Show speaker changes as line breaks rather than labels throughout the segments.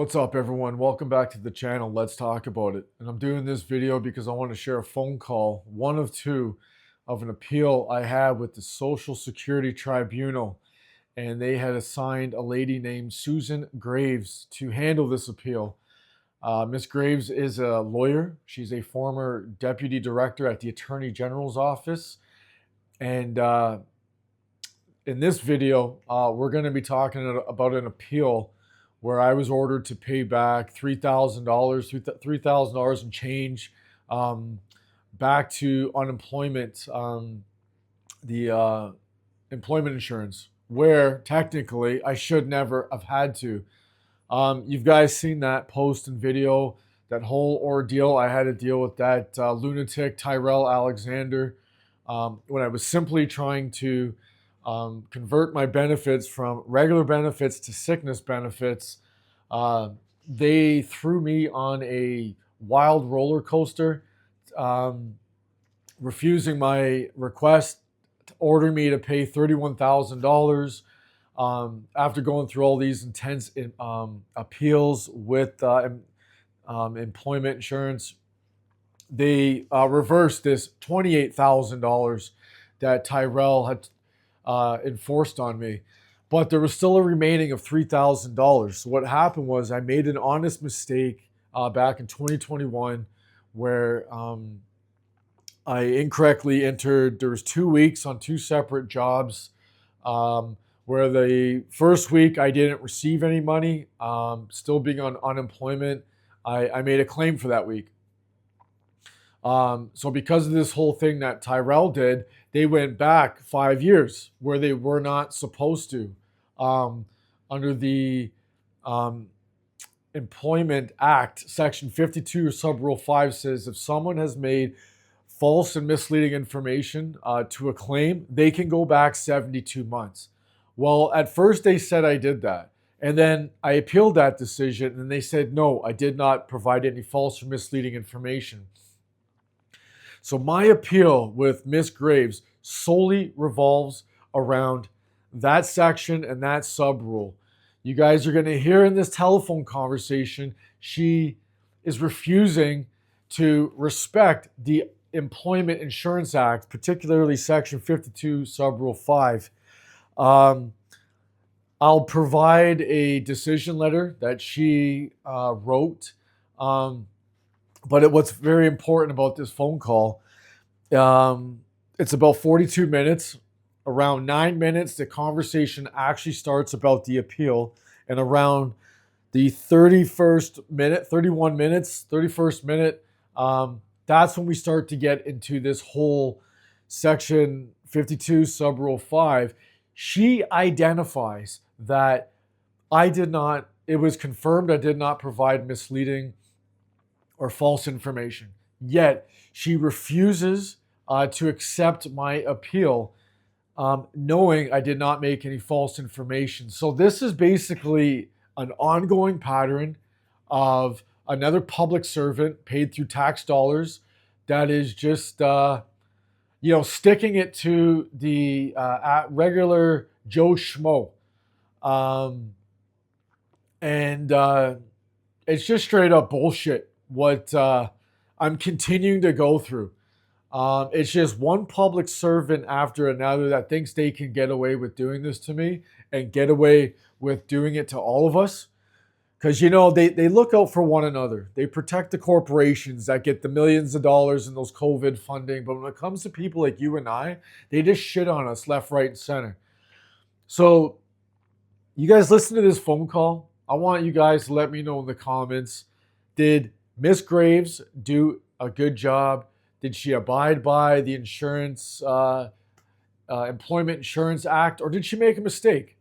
What's up, everyone? Welcome back to the channel. Let's talk about it. And I'm doing this video because I want to share a phone call, one of two, of an appeal I had with the Social Security Tribunal. And they had assigned a lady named Susan Graves to handle this appeal. Miss Graves is a lawyer. She's a former deputy director at the Attorney General's office. And in this video, we're going to be talking about an appeal where I was ordered to pay back $3,000, $3,000 and change back to unemployment, the employment insurance, where technically I should never have had to. You've guys seen that post and video, that whole ordeal I had to deal with that lunatic Tyrell Alexander when I was simply trying to convert my benefits from regular benefits to sickness benefits. They threw me on a wild roller coaster, refusing my request, ordering me to pay $31,000 after going through all these intense appeals with employment insurance. They reversed this $28,000 that Tyrell had enforced on me, but there was still a remaining of $3,000. So what happened was I made an honest mistake back in 2021 where I incorrectly entered. There was 2 weeks on two separate jobs where the first week I didn't receive any money, still being on unemployment. I made a claim for that week. So because of this whole thing that Tyrell did, they went back 5 years where they were not supposed to. Under the Employment Act, Section 52, Subrule 5 says if someone has made false and misleading information to a claim, they can go back 72 months. Well, at first they said I did that. And then I appealed that decision and they said, no, I did not provide any false or misleading information. So my appeal with Miss Graves solely revolves around that section and that sub-rule. You guys are going to hear in this telephone conversation, she is refusing to respect the Employment Insurance Act, particularly Section 52, Sub-Rule 5. I'll provide a decision letter that she wrote. But what's very important about this phone call, it's about 42 minutes. Around 9 minutes, the conversation actually starts about the appeal. And around the 31st minute, that's when we start to get into this whole Section 52, Sub-Rule 5. She identifies that it was confirmed I did not provide misleading or false information. Yet she refuses to accept my appeal, knowing I did not make any false information. So this is basically an ongoing pattern of another public servant paid through tax dollars that is just, sticking it to the regular Joe Schmo. It's just straight up bullshit what I'm continuing to go through. It's just one public servant after another that thinks they can get away with doing this to me and get away with doing it to all of us. Because, they look out for one another. They protect the corporations that get the millions of dollars in those COVID funding. But when it comes to people like you and I, they just shit on us left, right, and center. So you guys listen to this phone call. I want you guys to let me know in the comments, did Miss Graves do a good job? Did she abide by the Employment Insurance Act, or did she make a mistake?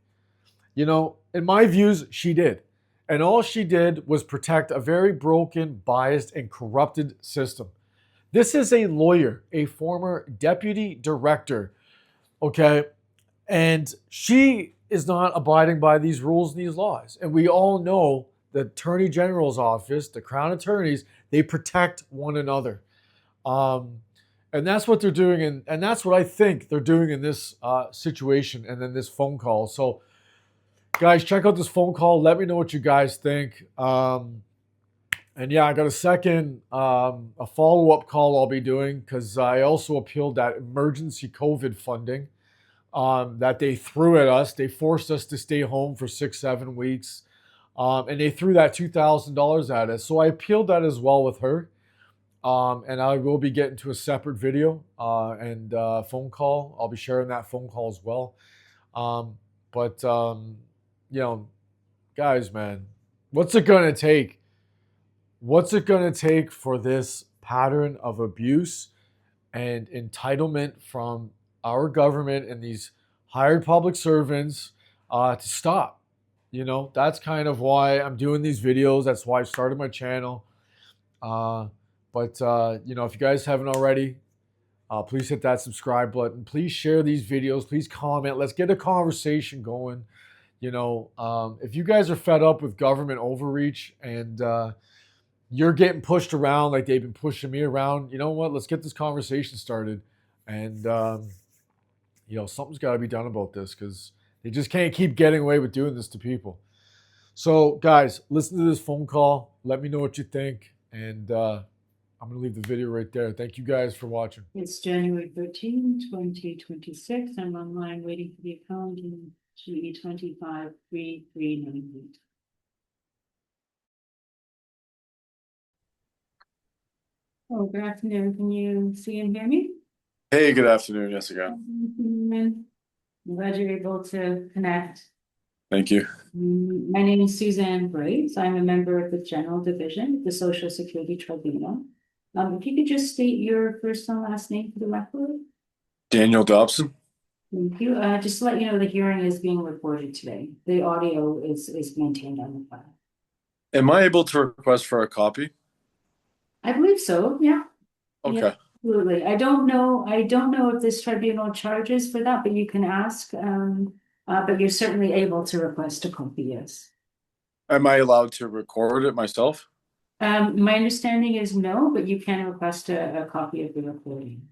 In my views, she did. And all she did was protect a very broken, biased, and corrupted system. This is a lawyer, a former deputy director, okay? And she is not abiding by these rules and these laws. And we all know the Attorney General's office, the Crown Attorneys, they protect one another. And that's what they're doing, and that's what I think they're doing in this situation and in this phone call. So Guys, check out this phone call. Let me know what you guys think. And yeah, I got a second, a follow up call I'll be doing because I also appealed that emergency COVID funding that they threw at us. They forced us to stay home for 6, 7 weeks, and they threw that $2,000 at us. So I appealed that as well with her. And I will be getting to a separate video and phone call. I'll be sharing that phone call as well. Um, but you know, guys, man, what's it gonna take? What's it gonna take for this pattern of abuse and entitlement from our government and these hired public servants to stop? That's kind of why I'm doing these videos. That's why I started my channel. Uh, but if you guys haven't already, please hit that subscribe button. Please share these videos. Please comment. Let's get a conversation going. If you guys are fed up with government overreach and you're getting pushed around like they've been pushing me around, you know what? Let's get this conversation started. And, something's got to be done about this because they just can't keep getting away with doing this to people. So, guys, listen to this phone call. Let me know what you think. And I'm going to leave the video right there. Thank you guys for watching.
It's January 13, 2026. I'm online waiting for the account in GE 253398. Oh, good afternoon. Can you see and hear me?
Hey, good afternoon. Yes, again.
I'm glad you're able to connect.
Thank you.
My name is Suzanne Brace. I'm a member of the General Division of the Social Security Tribunal. If you could just state your first and last name for the record.
Daniel Dobson.
Thank you. Just to let you know, the hearing is being recorded today. The audio is maintained on the file.
Am I able to request for a copy?
I believe so, yeah.
Okay.
Yeah, absolutely. I don't know if this tribunal charges for that, but you can ask. But you're certainly able to request a copy, yes.
Am I allowed to record it myself?
My understanding is no, but you can request a copy of the recording.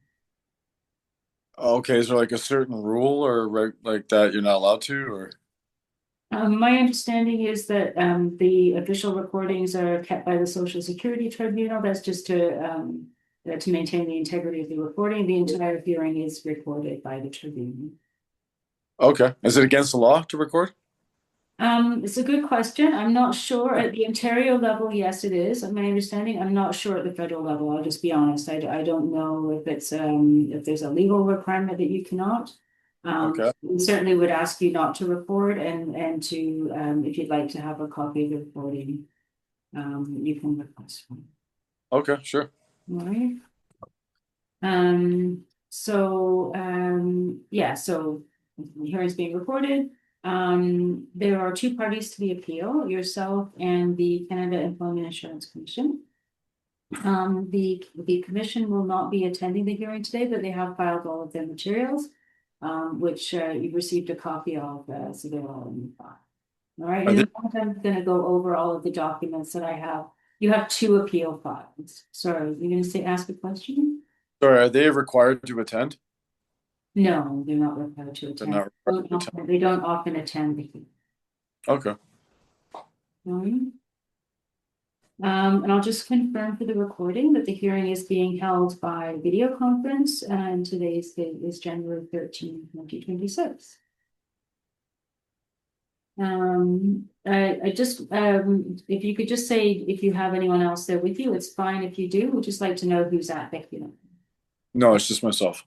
Okay, is there like a certain rule or like that you're not allowed to, or?
My understanding is that the official recordings are kept by the Social Security Tribunal. That's just to maintain the integrity of the recording. The entire hearing is recorded by the tribunal.
Okay. Is it against the law to record?
It's a good question. I'm not sure at the Ontario level. Yes, it is. My understanding. I'm not sure at the federal level. I'll just be honest. I don't know if it's if there's a legal requirement that you cannot.
Okay.
We certainly would ask you not to record and to if you'd like to have a copy of the recording, you can request one.
Okay, sure.
All right. Yeah, so the hearing is being recorded. There are two parties to the appeal, yourself and the Canada Employment Insurance Commission. The commission will not be attending the hearing today, but they have filed all of their materials, which you've received a copy of, so they're all in the file. All right, and I'm going to go over all of the documents that I have. You have two appeal files. Sorry, you're going to ask a question?
Sorry, are they required to attend?
No, they're not required to attend.
They're not required to attend.
They don't often attend the hearing.
Okay.
And I'll just confirm for the recording that the hearing is being held by video conference, and today's date is January 13, 2026. I just if you could just say if you have anyone else there with you, it's fine if you do. We'd just like to know who's at the hearing.
No, it's just myself.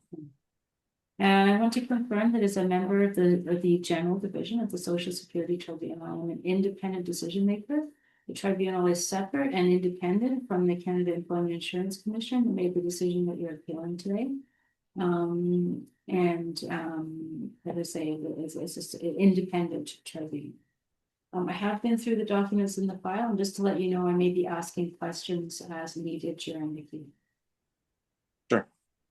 And I want to confirm that as a member of the General Division of the Social Security Tribunal, I'm an independent decision maker. The tribunal is separate and independent from the Canada Employment Insurance Commission who made the decision that you're appealing today. As I say, it's just an independent tribunal. I have been through the documents in the file, and just to let you know, I may be asking questions as needed during the hearing.
Sure.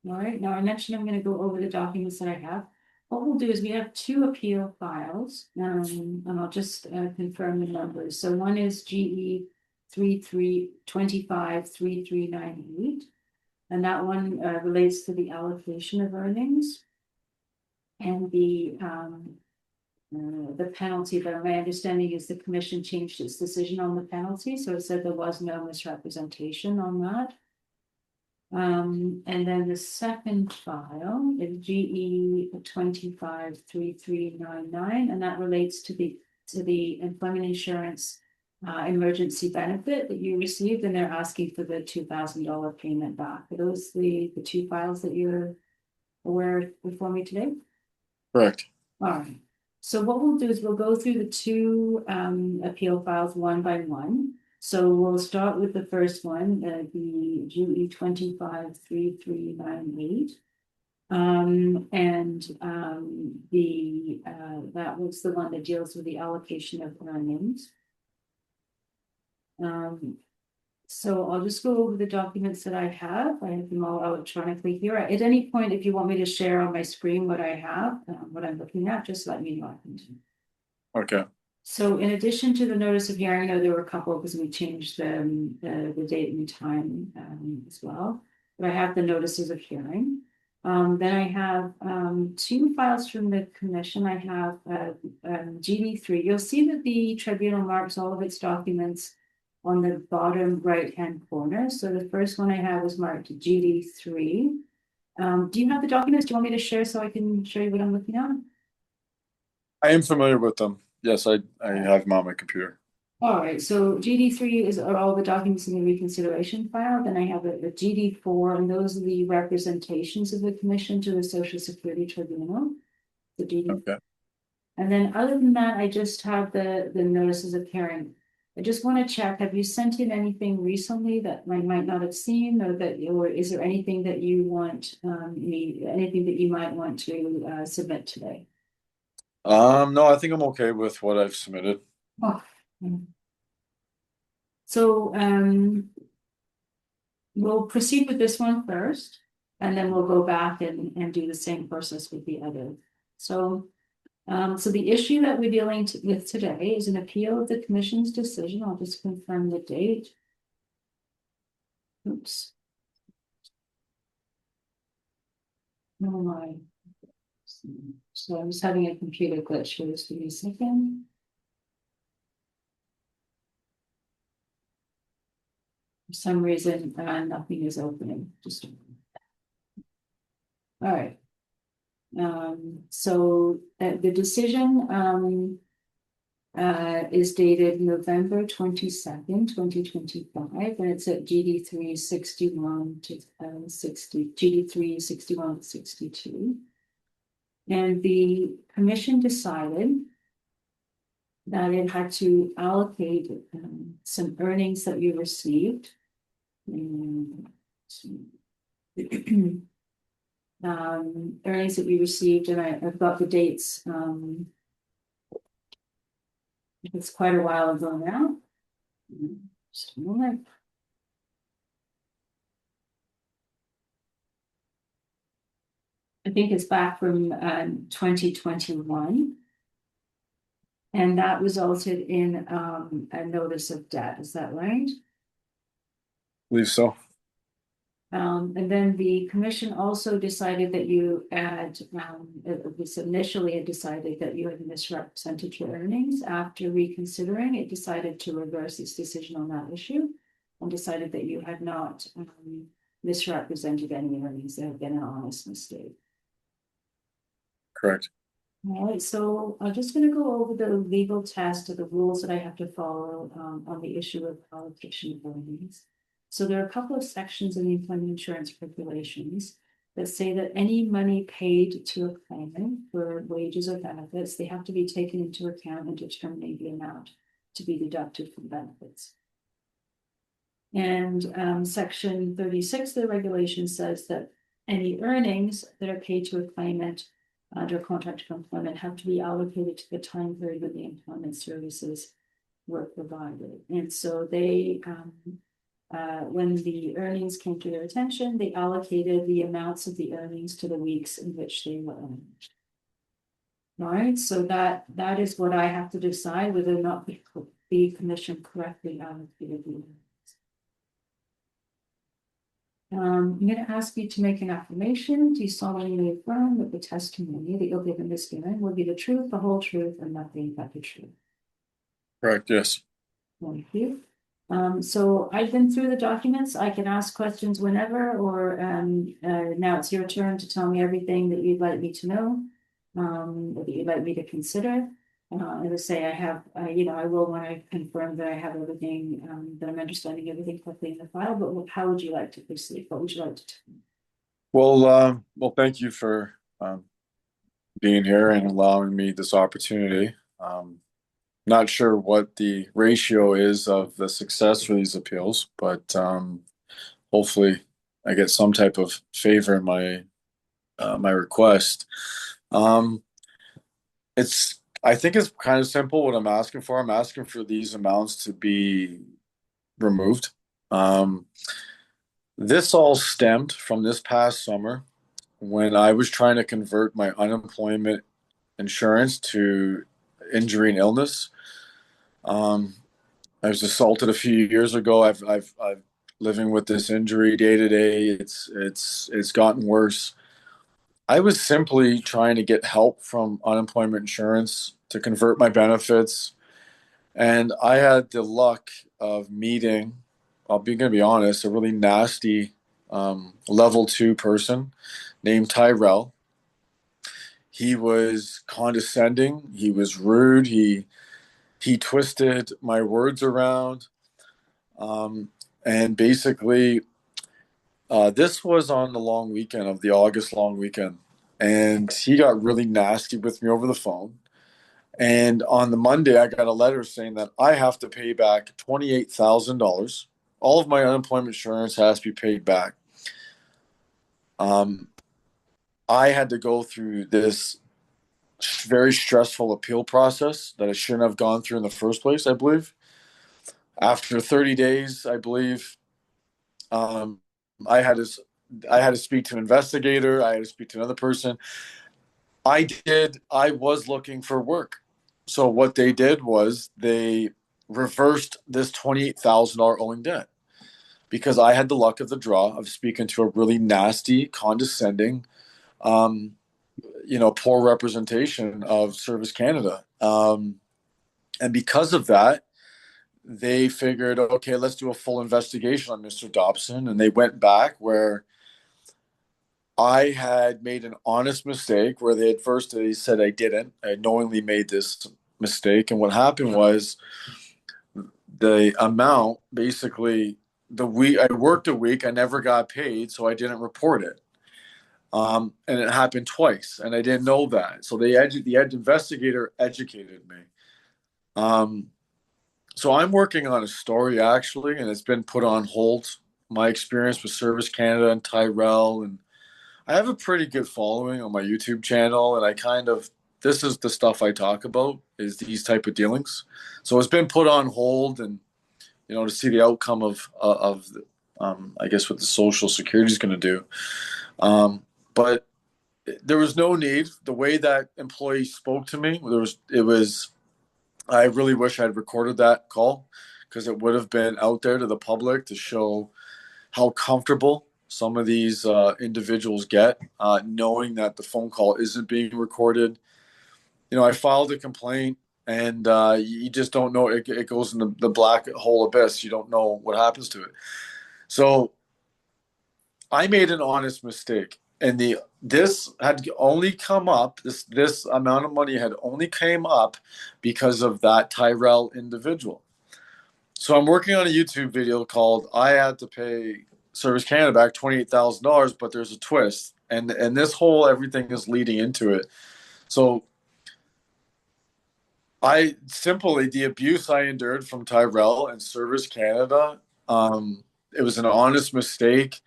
All right, now I mentioned I'm going to go over the documents that I have. What we'll do is we have two appeal files, and I'll just confirm the numbers. So one is GE 33253398, and that one relates to the allocation of earnings. And the the penalty, but my understanding is the commission changed its decision on the penalty, so it said there was no misrepresentation on that. And then the second file is GE 253399, and that relates to the employment insurance emergency benefit that you received, and they're asking for the $2,000 payment back. Are those the two files that you're aware before me today?
Correct.
All right. So what we'll do is we'll go through the two appeal files one by one. So we'll start with the first one, the GE 253398. That was the one that deals with the allocation of earnings. So I'll just go over the documents that I have. I have them all electronically here. At any point, if you want me to share on my screen what I have, what I'm looking at, just let me know.
Okay.
So in addition to the notice of hearing, I know there were a couple because we changed the date and time as well. But I have the notices of hearing. Then I have two files from the commission. I have GD3. You'll see that the tribunal marks all of its documents on the bottom right-hand corner. So the first one I have is marked GD3. Do you have the documents? Do you want me to share so I can show you what I'm looking at?
I am familiar with them. Yes, I have them on my computer.
All right, so GD3 are all the documents in the reconsideration file. Then I have a GD4, and those are the representations of the commission to the Social Security Tribunal. The GD.
Okay.
And then other than that, I just have the notices of hearing. I just want to check, have you sent in anything recently that I might not have seen, or is there anything that you want anything that you might want to submit today?
No, I think I'm okay with what I've submitted.
Oh. So we'll proceed with this one first, and then we'll go back and do the same process with the other. So the issue that we're dealing with today is an appeal of the commission's decision. I'll just confirm the date. Oops. Oh my. So I'm just having a computer glitch here. Just give me a second. For some reason, nothing is opening. Just all right. So the decision is dated November 22nd, 2025, and it's at GD3 61 to 60, GD3 61 to 62. And the commission decided that it had to allocate some earnings that you received. Earnings that we received, and I've got the dates. It's quite a while ago now. Just a moment. I think it's back from 2021. And that resulted in a notice of debt. Is that right?
I believe so.
And then the commission also decided that you had, initially it decided that you had misrepresented your earnings. After reconsidering, it decided to reverse its decision on that issue and decided that you had not misrepresented any earnings. There had been an honest mistake.
Correct.
All right, so I'm just going to go over the legal test of the rules that I have to follow on the issue of allocation of earnings. So there are a couple of sections in the employment insurance regulations that say that any money paid to a claimant for wages or benefits, they have to be taken into account in determining the amount to be deducted from benefits. And section 36 of the regulation says that any earnings that are paid to a claimant under contract of employment have to be allocated to the time period when the employment services were provided. And so they, when the earnings came to their attention, they allocated the amounts of the earnings to the weeks in which they were earned. All right, so that is what I have to decide whether or not the commission correctly allocated the earnings. I'm going to ask you to make an affirmation. Do you solemnly affirm that the testimony that you'll give in this hearing will be the truth, the whole truth, and nothing but the truth?
Correct, yes.
Thank you. So I've been through the documents. I can ask questions whenever, or now it's your turn to tell me everything that you'd like me to know, that you'd like me to consider. As I say, I will want to confirm that I have everything, that I'm understanding everything correctly in the file, but how would you like to proceed? What would you like to tell me?
Well, thank you for being here and allowing me this opportunity. Not sure what the ratio is of the success for these appeals, but hopefully I get some type of favor in my request. Um, I think it's kind of simple what I'm asking for. I'm asking for these amounts to be removed. Um, this all stemmed from this past summer when I was trying to convert my unemployment insurance to injury and illness. Um, I was assaulted a few years ago. I've living with this injury day to day. It's gotten worse. I was simply trying to get help from unemployment insurance to convert my benefits, and I had the luck of meeting, gonna be honest, a really nasty level two person named Tyrell. He was condescending. He was rude. He twisted my words around. Um, and basically, this was on the long weekend of the August long weekend. And he got really nasty with me over the phone. And on the Monday, I got a letter saying that I have to pay back $28,000. All of my unemployment insurance has to be paid back. Um, I had to go through this very stressful appeal process that I shouldn't have gone through in the first place, I believe. After 30 days, I believe, um, I had to I had to speak to an investigator. I had to speak to another person. I was looking for work. So what they did was they reversed this $28,000 owing debt because I had the luck of the draw of speaking to a really nasty, condescending, um, poor representation of Service Canada. And because of that, they figured, okay, let's do a full investigation on Mr. Dobson. And they went back where I had made an honest mistake where they said I didn't. I knowingly made this mistake. And what happened was the amount basically the week I worked a week, I never got paid, so I didn't report it. And it happened twice, and I didn't know that. So the investigator educated me. Um, so I'm working on a story actually, and it's been put on hold. My experience with Service Canada and Tyrell, and I have a pretty good following on my YouTube channel, and I kind of this is the stuff I talk about is these type of dealings. So it's been put on hold, and to see the outcome I guess what the Social Security is going to do. But there was no need. The way that employee spoke to me, it was. I really wish I'd recorded that call because it would have been out there to the public to show how comfortable some of these individuals get, knowing that the phone call isn't being recorded. I filed a complaint, and you just don't know. It goes in the black hole abyss. You don't know what happens to it. So I made an honest mistake, and this had only come up. This amount of money had only came up because of that Tyrell individual. So I'm working on a YouTube video called "I had to pay Service Canada back $28,000," but there's a twist, and this whole everything is leading into it. So the abuse I endured from Tyrell and Service Canada, it was an honest mistake.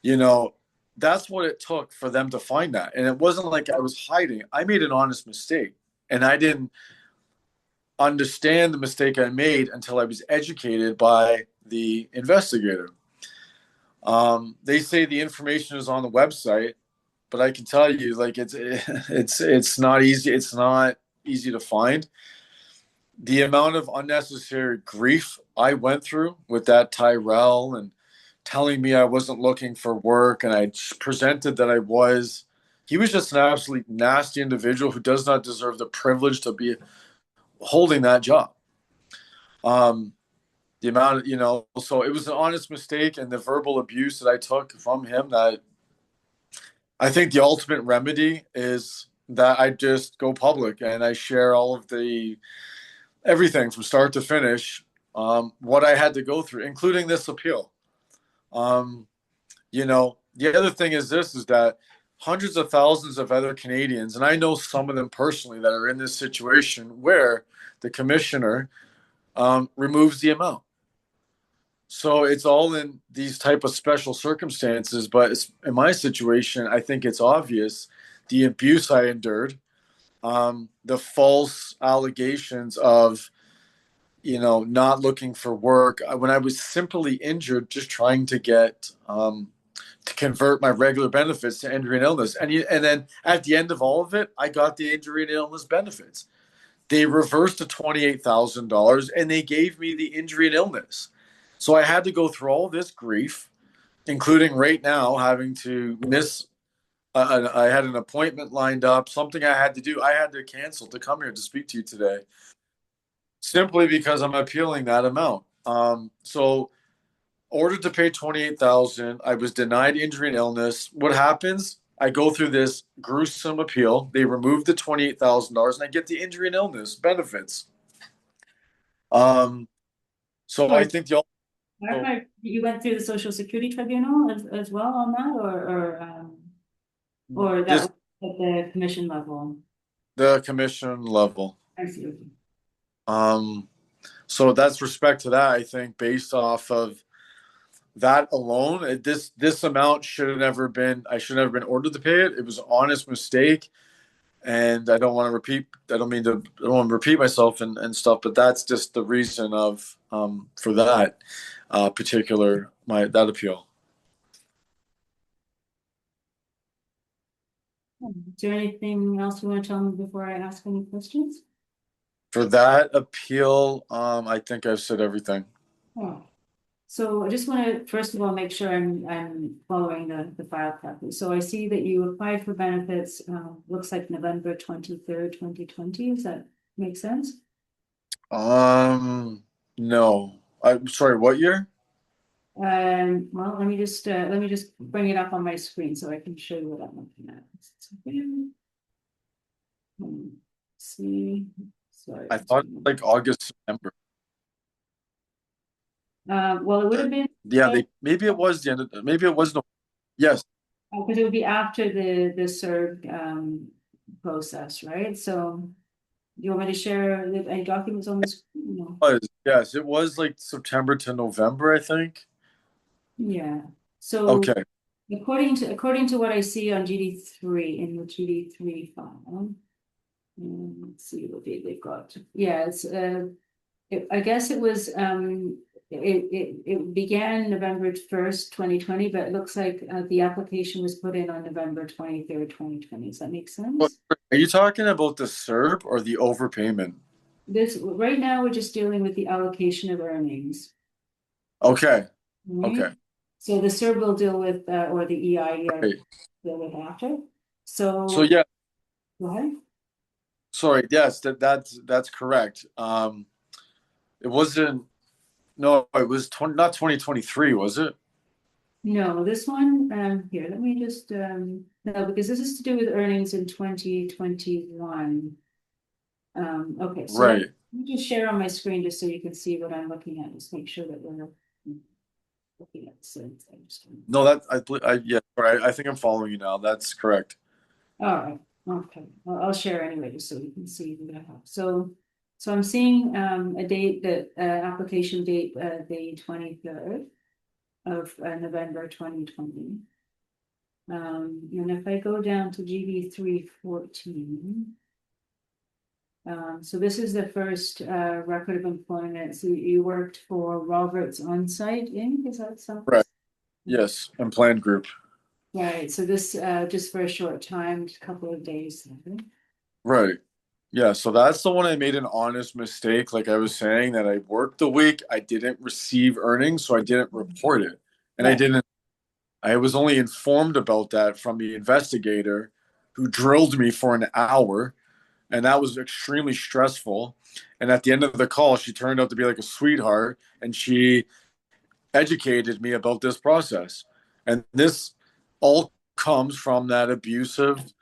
You know, that's what it took for them to find that. And it wasn't like I was hiding. I made an honest mistake. And I didn't understand the mistake I made until I was educated by the investigator. They say the information is on the website, but I can tell you, like it's not easy. It's not easy to find. The amount of unnecessary grief I went through with that Tyrell and telling me I wasn't looking for work, and I presented that I was. He was just an absolutely nasty individual who does not deserve the privilege to be holding that job. Um, the amount of, so it was an honest mistake, and the verbal abuse that I took from him, that I think the ultimate remedy is that I just go public and I share all of the everything from start to finish, what I had to go through, including this appeal. Um, the other thing is this, is that hundreds of thousands of other Canadians, and I know some of them personally, that are in this situation where the commissioner removes the amount. So it's all in these type of special circumstances. But in my situation, I think it's obvious the abuse I endured, the false allegations of, not looking for work when I was simply injured, just trying to get to convert my regular benefits to injury and illness. And then at the end of all of it, I got the injury and illness benefits. They reversed the $28,000 and they gave me the injury and illness. So I had to go through all this grief, including right now having to miss. I had an appointment lined up, something I had to do. I had to cancel to come here to speak to you today, simply because I'm appealing that amount. So ordered to pay 28,000. I was denied injury and illness. What happens? I go through this gruesome appeal. They remove the $28,000 and I get the injury and illness benefits. So I
So,
think the
you went through the Social Security Tribunal as well on that, or that
this
was at the commission level?
the commission level.
I see.
Um, so that's respect to that. I think based off of that alone, this amount should have never been. I should have never been ordered to pay it. It was an honest mistake, and I don't want to repeat. I don't mean to. I don't want to repeat myself and stuff. But that's just the reason of for that particular that appeal.
Is there anything else you want to tell me before I ask any questions?
For that appeal, I think I've said everything.
Oh. So I just want to, first of all, make sure I'm following the file correctly. So I see that you applied for benefits, looks like November 23rd, 2020. Does that make sense?
No. I'm sorry, what year?
Well, let me just bring it up on my screen so I can show you what I'm looking at. See, sorry.
I thought like August, September.
Well, it would have been.
Yeah, maybe it was the end of, maybe it was no. Yes.
Because it would be after the served process, right? So you want me to share any documents on this? No.
Yes, it was like September to November, I think.
Yeah. So
Okay.
according to what I see on GD3 in the GD3 file, let's see what they've got. Yeah, it's I guess it was it began November 1st, 2020, but it looks like the application was put in on November 23rd, 2020. Does that make sense?
Are you talking about the SERB or the overpayment?
This right now we're just dealing with the allocation of earnings.
Okay.
Right?
Okay.
So the SERB will deal with or the EI
Right.
deal with after. So
yeah.
go ahead.
Sorry. Yes, that's correct. It wasn't. No, it was not 2023, was it?
No, this one, here, let me just, no, because this is to do with earnings in 2021. Okay, so
Right.
let me just share on my screen just so you can see what I'm looking at. Just make sure that we're looking at the same thing.
No, yeah, right. I think I'm following you now. That's correct.
All right, okay. Well, I'll share anyway, just so you can see what I have. So I'm seeing a date that application date, the 23rd of November 2020. And if I go down to GB 314, so this is the first record of employment. So you worked for Roberts On-Site Inc. Is that something?
Right. Yes, and planned group.
Right. So this just for a short time, a couple of days.
Right. Yeah, so that's the one I made an honest mistake. Like I was saying, that I worked the week, I didn't receive earnings, so I didn't report it. And I was only informed about that from the investigator who drilled me for an hour. And that was extremely stressful. And at the end of the call, she turned out to be like a sweetheart, and she educated me about this process. And this all comes from that abusive,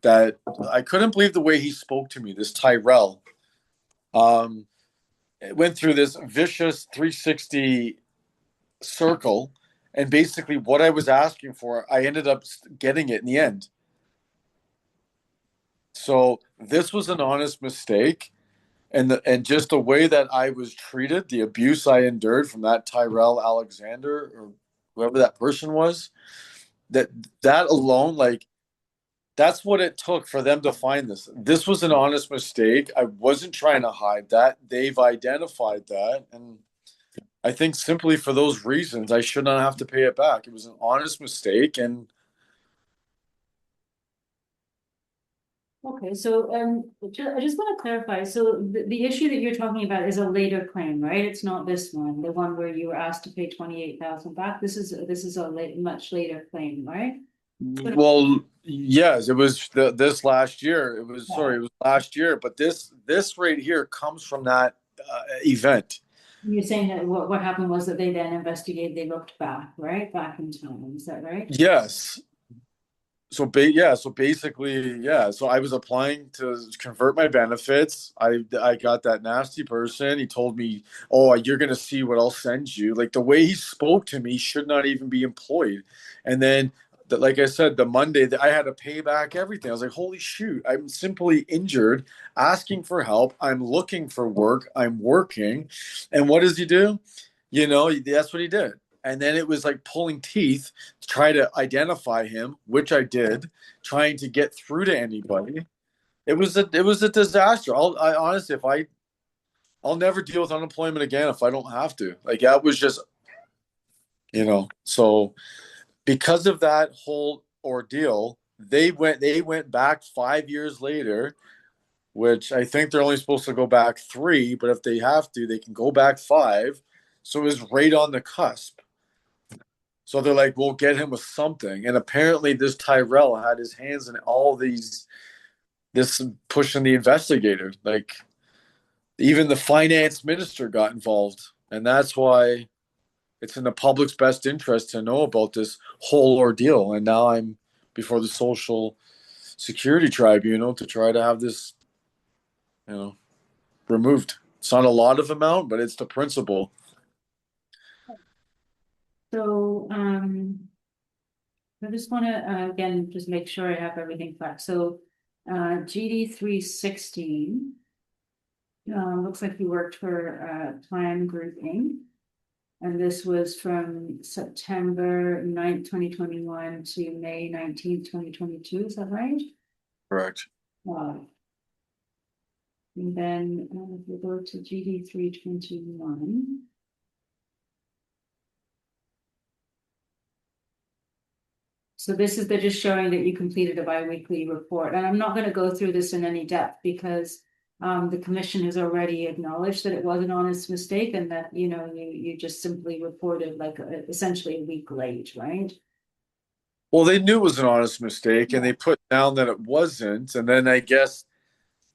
that I couldn't believe the way he spoke to me, this Tyrell. It went through this vicious 360 circle, and basically what I was asking for, I ended up getting it in the end. So this was an honest mistake, and just the way that I was treated, the abuse I endured from that Tyrell Alexander or whoever that person was, that that alone, like, that's what it took for them to find this. This was an honest mistake. I wasn't trying to hide that. They've identified that, and I think simply for those reasons, I should not have to pay it back. It was an honest mistake, and
Okay, so I just want to clarify. So the issue that you're talking about is a later claim, right? It's not this one, the one where you were asked to pay 28,000 back. This is a much later claim, right?
well, yes, it was this last year.
Yeah.
It was last year, but this right here comes from that event.
You're saying that what happened was that they then investigated, they looked back, right? Back in time, is that right?
Yes. So basically, yeah. So I was applying to convert my benefits. I got that nasty person. He told me, "Oh, you're gonna see what I'll send you." Like the way he spoke to me should not even be employed. And then, like I said, the Monday that I had to pay back everything. I was like, "Holy shoot! I'm simply injured, asking for help. I'm looking for work. I'm working." And what does he do? That's what he did. And then it was like pulling teeth to try to identify him, which I did, trying to get through to anybody. It was a disaster. I honestly, if I'll never deal with unemployment again if I don't have to. Like that was just, so because of that whole ordeal, they went back 5 years later, which I think they're only supposed to go back 3, but if they have to, they can go back 5. So it was right on the cusp. So they're like, we'll get him with something. And apparently this Tyrell had his hands in all this pushing the investigator. Like even the finance minister got involved. And that's why it's in the public's best interest to know about this whole ordeal. And now I'm before the Social Security Tribunal to try to have this, removed. It's not a lot of amount, but it's the principle.
So, I just want to, again, just make sure I have everything correct. So, GD 316, looks like you worked for, Plan Group Inc. And this was from September 9th, 2021 to May 19th, 2022, is that right?
Correct.
And then, if we go to GD 321. So this is just showing that you completed a biweekly report, and I'm not going to go through this in any depth because the commission has already acknowledged that it was an honest mistake and that you just simply reported like essentially a week late, right?
Well, they knew it was an honest mistake, and they put down that it wasn't. And then I guess,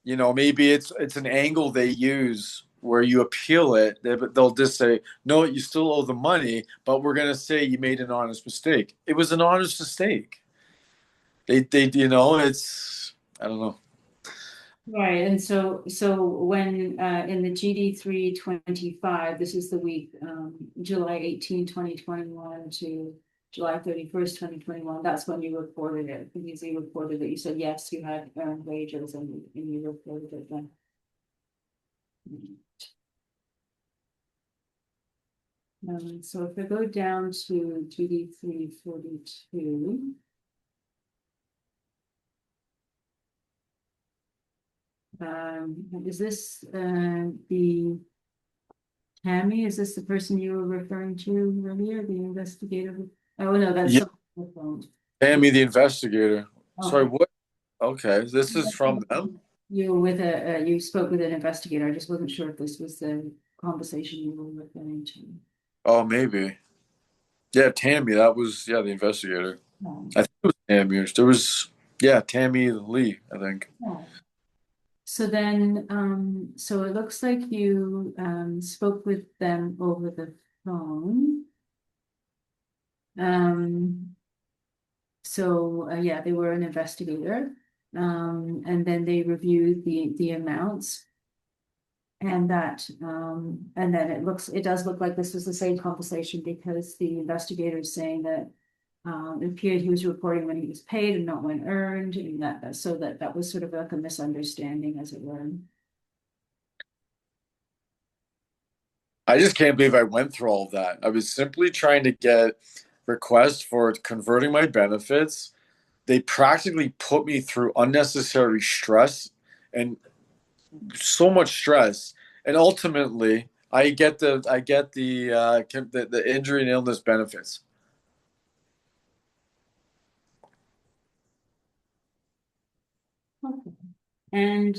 maybe it's an angle they use where you appeal it. They'll just say, no, you still owe the money, but we're going to say you made an honest mistake. It was an honest mistake. It's, I don't know.
Right, and so when in the GD 325, this is the week July 18, 2021 to July 31st, 2021, that's when you reported it. Because you reported that you said yes, you had earned wages and you reported it then. So if I go down to GD 342. Is this the Tammy? Is this the person you were referring to earlier, the investigator? Oh no, that's
Yeah,
the phone.
Tammy, the investigator. Sorry,
Okay.
what? Okay, this is from them.
You were with you spoke with an investigator. I just wasn't sure if this was the conversation you were referring to.
Oh, maybe. Yeah, Tammy, that was the investigator.
Um,
I think it was Tammy. There was Tammy Lee, I think.
yeah. So then, so it looks like you spoke with them over the phone. Um, so yeah, they were an investigator. And then they reviewed the amounts. And then it does look like this was the same conversation because the investigator is saying that it appeared he was reporting when he was paid and not when earned, and so that was sort of like a misunderstanding, as it were.
I just can't believe I went through all of that. I was simply trying to get requests for converting my benefits. They practically put me through unnecessary stress and so much stress. And ultimately, I get the injury and illness benefits.
Okay. And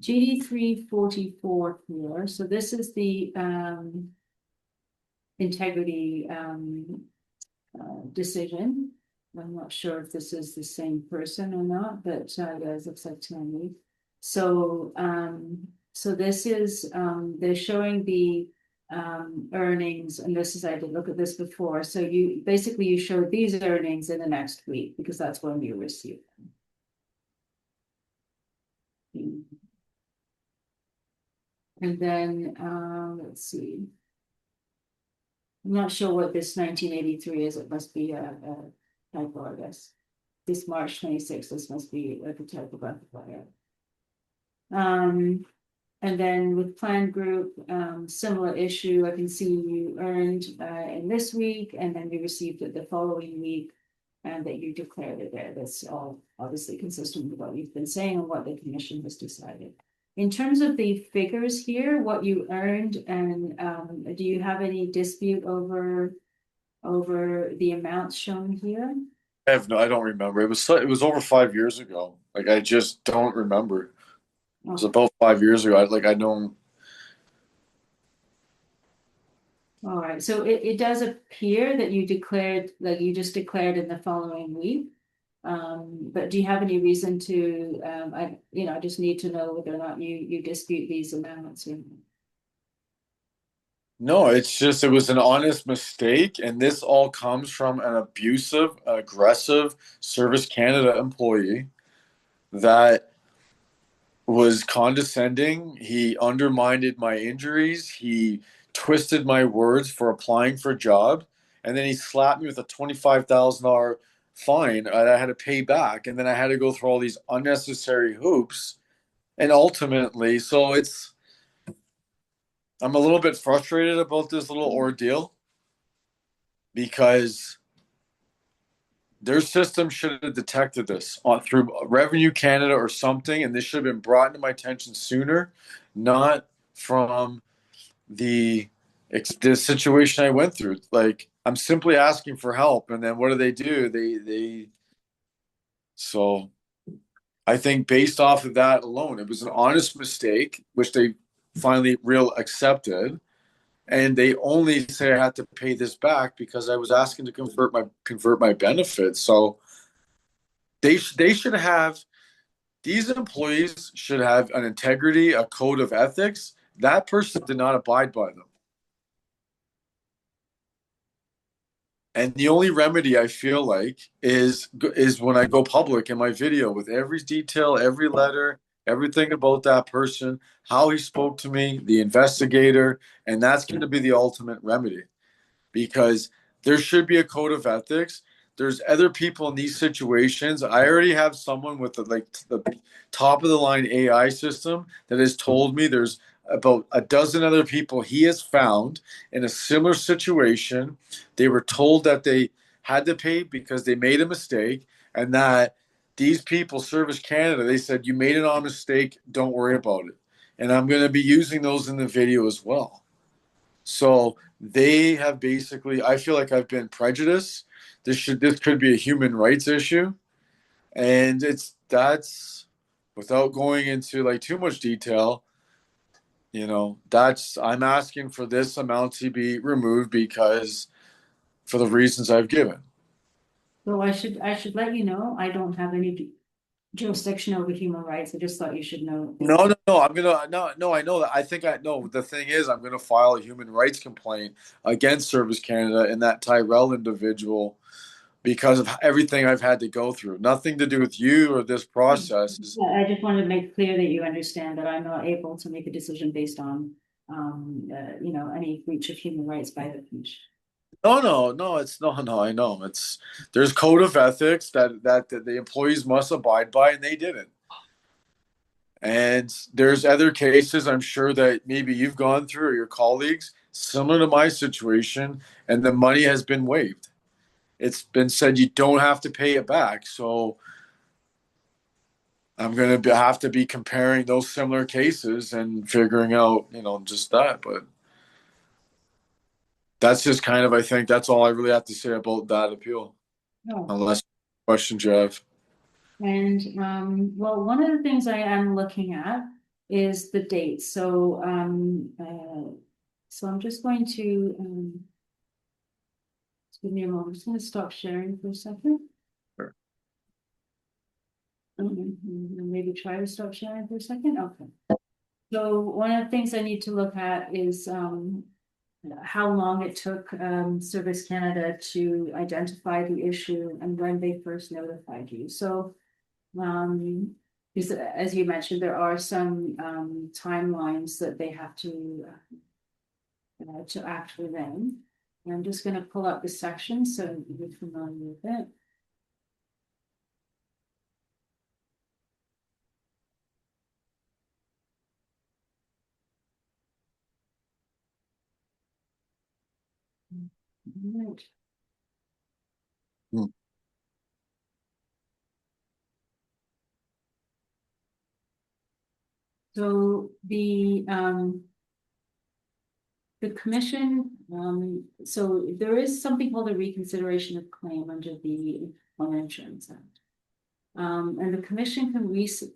GD 344 here. So this is the integrity decision. I'm not sure if this is the same person or not, but guys, looks like to me. So this is they're showing the earnings, and this is I did look at this before. So you show these earnings in the next week because that's when you receive them. And then let's see. I'm not sure what this 1983 is. It must be a typo, I guess. This March 26th, this must be like a type of amplifier. And then with planned group, similar issue, I can see you earned in this week, and then you received it the following week, and that you declared it there. That's all obviously consistent with what you've been saying and what the commission has decided. In terms of the figures here, what you earned, and do you have any dispute over the amounts shown here?
I don't remember. It was over 5 years ago. Like I just don't remember. It was
Oh,
about 5 years ago. I don't.
all right. So it does appear that you declared, like you just declared in the following week. But do you have any reason to, I just need to know whether or not you dispute these amounts or.
No, it's just it was an honest mistake, and this all comes from an abusive, aggressive Service Canada employee that was condescending. He undermined my injuries. He twisted my words for applying for a job, and then he slapped me with a $25,000 fine that I had to pay back, and then I had to go through all these unnecessary hoops. And ultimately, I'm a little bit frustrated about this little ordeal because their system should have detected this through Revenue Canada or something, and this should have been brought to my attention sooner, not from the the situation I went through. Like I'm simply asking for help, and then what do? So I think based off of that alone, it was an honest mistake, which they finally real accepted, and they only say I had to pay this back because I was asking to convert my benefits. So they should have these employees should have an integrity, a code of ethics. That person did not abide by them. And the only remedy I feel like is when I go public in my video with every detail, every letter, everything about that person, how he spoke to me, the investigator, and that's going to be the ultimate remedy because there should be a code of ethics. There's other people in these situations. I already have someone with the top of the line AI system that has told me there's about a dozen other people he has found in a similar situation. They were told that they had to pay because they made a mistake, and that these people, Service Canada, they said, you made an honest mistake, don't worry about it. And I'm going to be using those in the video as well. So they have basically, I feel like I've been prejudiced. This could be a human rights issue, and that's without going into like too much detail. That's I'm asking for this amount to be removed because for the reasons I've given.
So I should let you know, I don't have any jurisdiction over human rights. I just thought you should know.
No. I know that. I think I know. The thing is, I'm gonna file a human rights complaint against Service Canada and that Tyrell individual because of everything I've had to go through. Nothing to do with you or this process.
I just wanted to make clear that you understand that I'm not able to make a decision based on, any breach of human rights by the commission.
No. It's no. I know. There's code of ethics that the employees must abide by, and they didn't. And there's other cases I'm sure that maybe you've gone through or your colleagues similar to my situation, and the money has been waived. It's been said you don't have to pay it back. So I'm going to have to be comparing those similar cases and figuring out, just that. But that's just kind of, I think that's all I really have to say about that appeal.
No.
Unless questions you have.
And, well, one of the things I am looking at is the date. So, so I'm just going to, give me a moment. I'm just going to stop sharing for a second.
Sure.
Maybe try to stop sharing for a second. Okay. So one of the things I need to look at is, how long it took Service Canada to identify the issue and when they first notified you. So, because as you mentioned, there are some timelines that they have to act within. And I'm just going to pull up the section so you're familiar with it. Right.
Hmm.
So the commission, so there is something called a reconsideration of claim under the Employment Insurance Act. And the commission can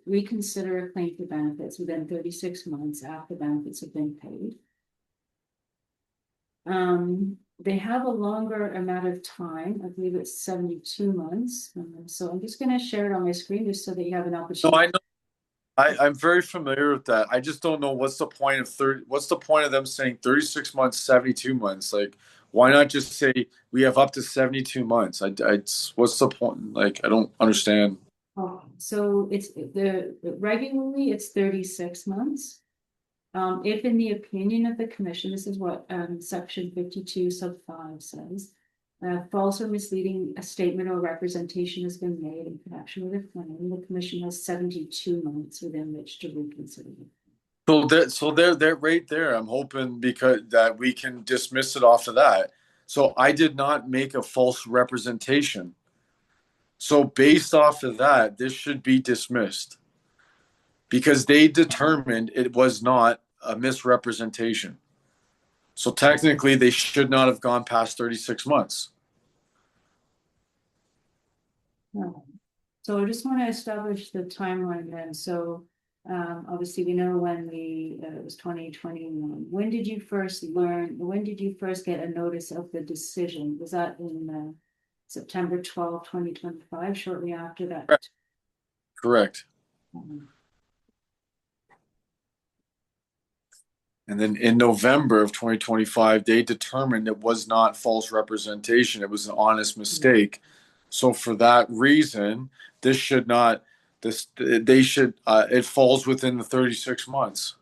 reconsider a claim for benefits within 36 months after benefits have been paid. They have a longer amount of time. I believe it's 72 months. So I'm just going to share it on my screen just so that you have an opportunity.
No, I know. I'm very familiar with that. I just don't know what's the point of what's the point of them saying 36 months, 72 months? Like, why not just say we have up to 72 months? What's the point? Like, I don't understand.
Oh, so regularly it's 36 months. If in the opinion of the commission, this is what section 52 sub 5 says, false or misleading a statement or representation has been made in connection with a claim, the commission has 72 months within which to reconsider it.
So they're right there. I'm hoping because that we can dismiss it off of that. So I did not make a false representation. So based off of that, this should be dismissed because they determined it was not a misrepresentation. So technically, they should not have gone past 36 months.
No. So I just want to establish the timeline then. So obviously we know when it was 2021. When did you first get a notice of the decision? Was that in September 12, 2025, shortly after that?
Correct.
Um,
And then in November of 2025, they determined it was not false representation. It was an honest mistake. So for that reason, this should not, this, they should, it falls within the 36 months.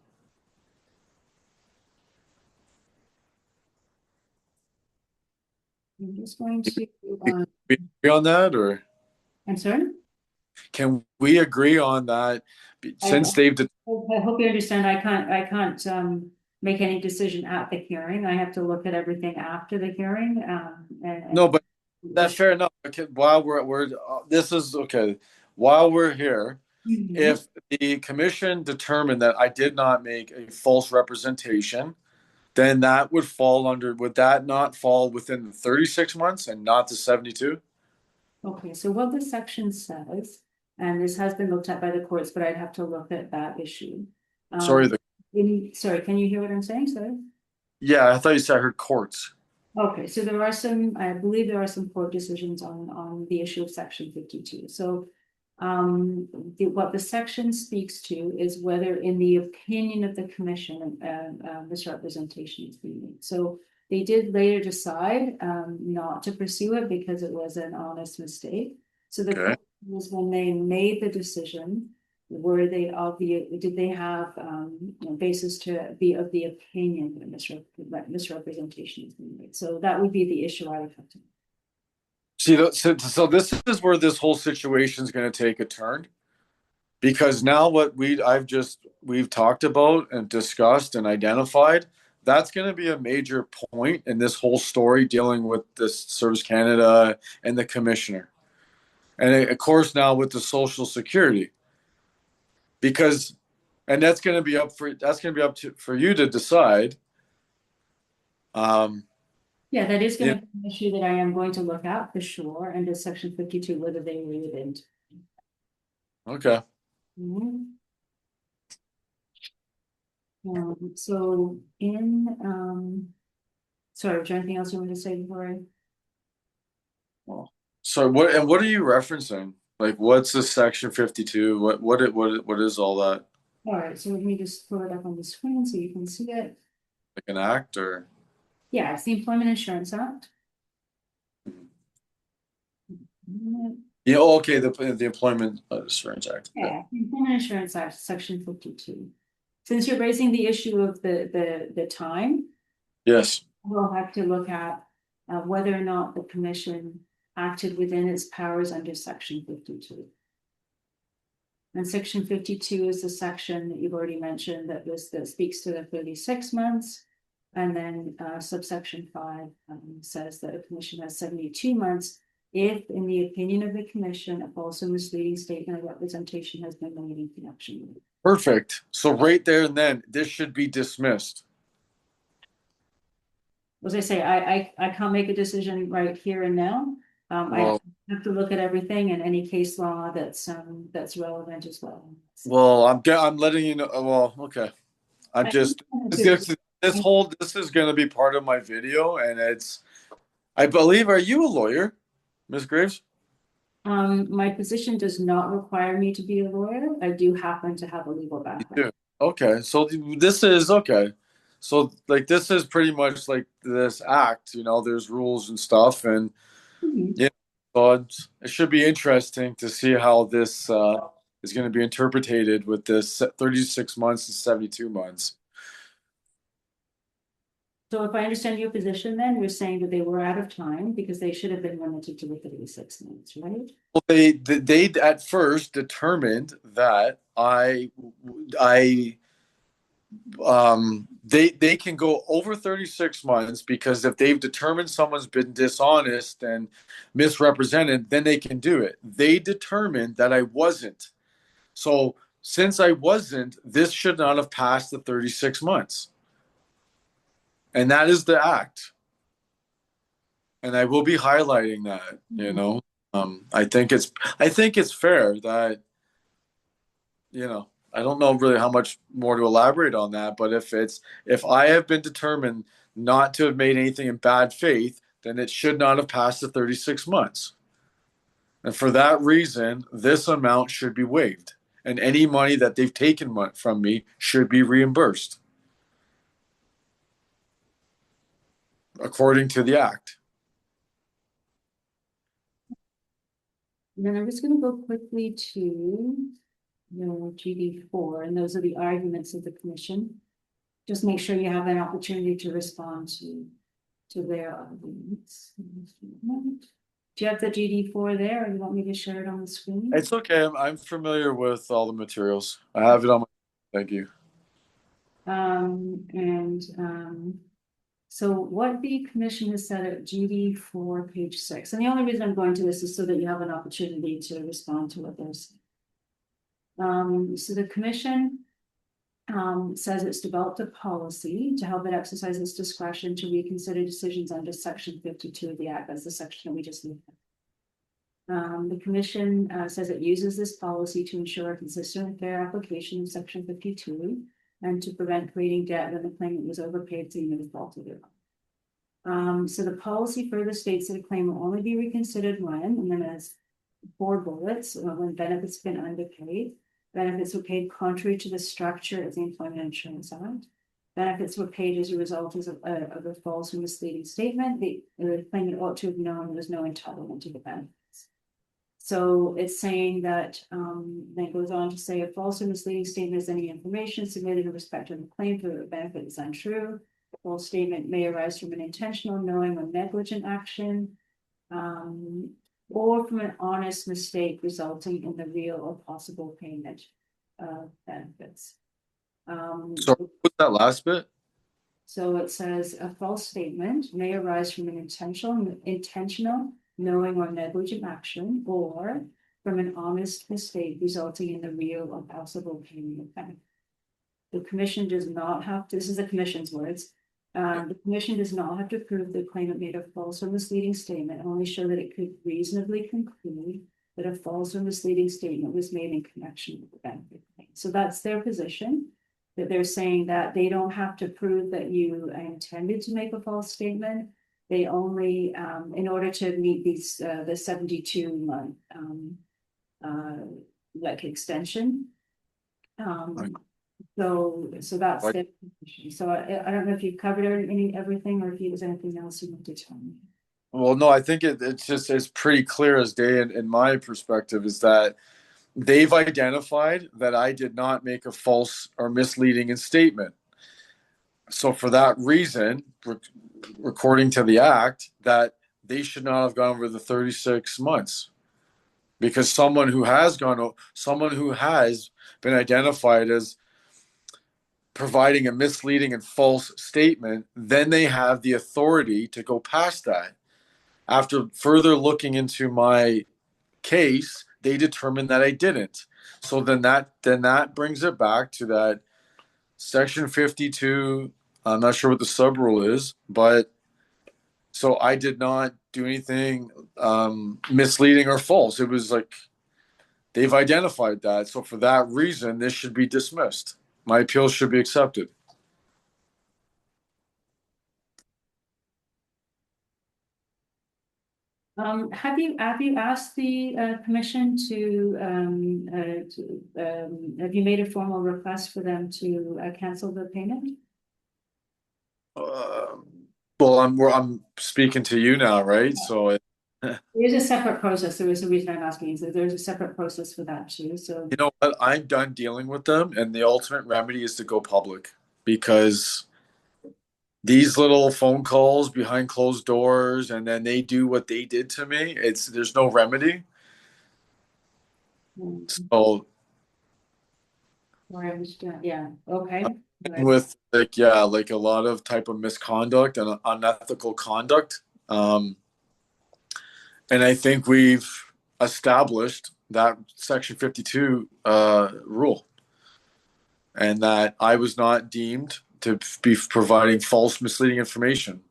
I'm just going to,
Can we agree on that, or
I'm sorry?
can we agree on that? Since they've,
I hope you understand, I can't make any decision at the hearing. I have to look at everything after the hearing.
no, but that's fair enough. Okay, while this is okay. While we're here,
Mhm.
if the commission determined that I did not make a false representation, then that would fall under, would that not fall within the 36 months and not the 72?
Okay, so what the section says, and this has been looked at by the courts, but I'd have to look at that issue.
Sorry,
Sorry, can you hear what I'm saying? Sorry.
yeah, I thought you said I heard courts.
Okay, so there are some, I believe there are some court decisions on the issue of section 52. So what the section speaks to is whether in the opinion of the commission, misrepresentation is being made. So they did later decide not to pursue it because it was an honest mistake. So the
Okay.
question was, when they made the decision, were they obvious, did they have basis to be of the opinion that misrepresentation is being made? So that would be the issue I would have to.
See, so this is where this whole situation is going to take a turn, because now what we've talked about and discussed and identified, that's going to be a major point in this whole story dealing with this Service Canada and the commissioner, and of course now with the Social Security, because and that's going to be up to for you to decide. Um,
Yeah, that is
you
going to be an issue that I am going to look at for sure, under section 52, whether they read it into.
okay.
Mhm. So in, sorry, is there anything else you want to say before I?
Well, so what are you referencing? Like, what's the section 52? What is all that?
All right, so let me just pull it up on the screen so you can see it.
Like an act or?
Yeah, it's the Employment Insurance Act.
Yeah, oh, okay, the Employment Insurance Act. Yeah.
Yeah, Employment Insurance Act, section 52. Since you're raising the issue of the time,
Yes.
we'll have to look at whether or not the commission acted within its powers under section 52. And section 52 is the section that you've already mentioned that speaks to the 36 months. And then subsection 5 says that a commission has 72 months if, in the opinion of the commission, a false or misleading statement or representation has been made in connection with it.
Perfect. So right there and then, this should be dismissed.
As I say, I can't make a decision right here and now. I
Well,
have to look at everything and any case law that's relevant as well.
I'm letting you know. Well, okay. I'm
I
just this is going to be part of my video, and I believe. Are you a lawyer, Ms. Graves?
My position does not require me to be a lawyer. I do happen to have a legal
You
background.
do. Okay, so this is okay. So like this is pretty much like this act. There's rules and stuff, and
Mhm.
yeah. So it should be interesting to see how this is going to be interpreted with this 36 months and 72 months.
So if I understand your position, then you're saying that they were out of time because they should have been limited to the 36 months, right?
Well, they at first determined that I they can go over 36 months, because if they've determined someone's been dishonest and misrepresented, then they can do it. They determined that I wasn't. So since I wasn't, this should not have passed the 36 months. And that is the act. And I will be. I think it's fair that, I don't know really how much more to elaborate on that, but if I have been determined not to have made anything in bad faith, then it should not have passed the 36 months. And for that reason, this amount should be waived. And any money that they've taken from me should be reimbursed according to the act.
And then I'm just going to go quickly to GD4, and those are the arguments of the commission. Just make sure you have an opportunity to respond to their arguments. Do you have the GD4 there, or you want me to share it on the screen?
It's okay. I'm familiar with all the materials. I have it on my. Thank you.
So what the commission has said at GD4, page 6, and the only reason I'm going to this is so that you have an opportunity to respond to what they're saying. So the commission says it's developed a policy to help it exercise its discretion to reconsider decisions under section 52 of the act. That's the section that we just looked at. The commission says it uses this policy to ensure a consistent and fair application of section 52 and to prevent creating debt when the claimant was overpaid to the default of their. So the policy further states that a claim will only be reconsidered when, and then as 4 bullets, when benefits have been underpaid. Benefits were paid contrary to the structure of the Employment Insurance Act. Benefits were paid as a result of a false or misleading statement. The claimant ought to have known there was no entitlement to the benefits. So it's saying that, then it goes on to say a false or misleading statement is any information submitted in respect to the claim for the benefit is untrue. A false statement may arise from an intentional, knowing, or negligent action. Or from an honest mistake resulting in the real or possible payment of benefits.
So what's that last bit?
So it says a false statement may arise from an intentional, knowing, or negligent action, or from an honest mistake resulting in the real or possible payment of benefits. The commission does not have, this is the commission's words. The commission does not have to prove the claimant made a false or misleading statement, only show that it could reasonably conclude that a false or misleading statement was made in connection with the benefit claim. So that's their position, that they're saying that they don't have to prove that you intended to make a false statement. They only, in order to meet these, the 72-month like extension. So that's
Right.
the position. So I don't know if you've covered everything or if there's anything else you want to tell me.
Well, no, I think it's pretty clear as day in my perspective is that they've identified that I did not make a false or misleading statement. So for that reason, according to the act, that they should not have gone over the 36 months. Because someone who has been identified as providing a misleading and false statement, then they have the authority to go past that. After further looking into my case, they determined that I didn't. So then that brings it back to that section 52. I'm not sure what the sub rule is, but so I did not do anything misleading or false. It was like they've identified that. So for that reason, this should be dismissed. My appeal should be accepted.
Have you asked the commission to have you made a formal request for them to cancel the payment?
Well, I'm speaking to you now, right? So
There's a separate process. There is a reason I'm asking. So there's a separate process for that too. So
you know what? I'm done dealing with them, and the ultimate remedy is to go public because these little phone calls behind closed doors, and then they do what they did to me. There's no remedy. So
I understand. Yeah. Okay.
with like a lot of type of misconduct and unethical conduct, and I think we've established that Section 52 rule, and that I was not deemed to be providing false, misleading information.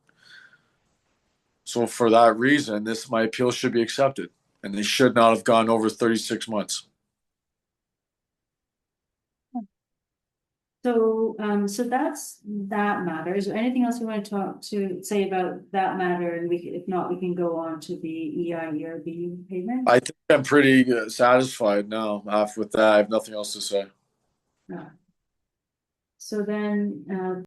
So for that reason, my appeal should be accepted, and they should not have gone over 36 months.
So, so that matter. Is there anything else you want to say about that matter? And if not, we can go on to the EIERB payment.
I think I'm pretty satisfied now. After with that, I have nothing else to say.
So then,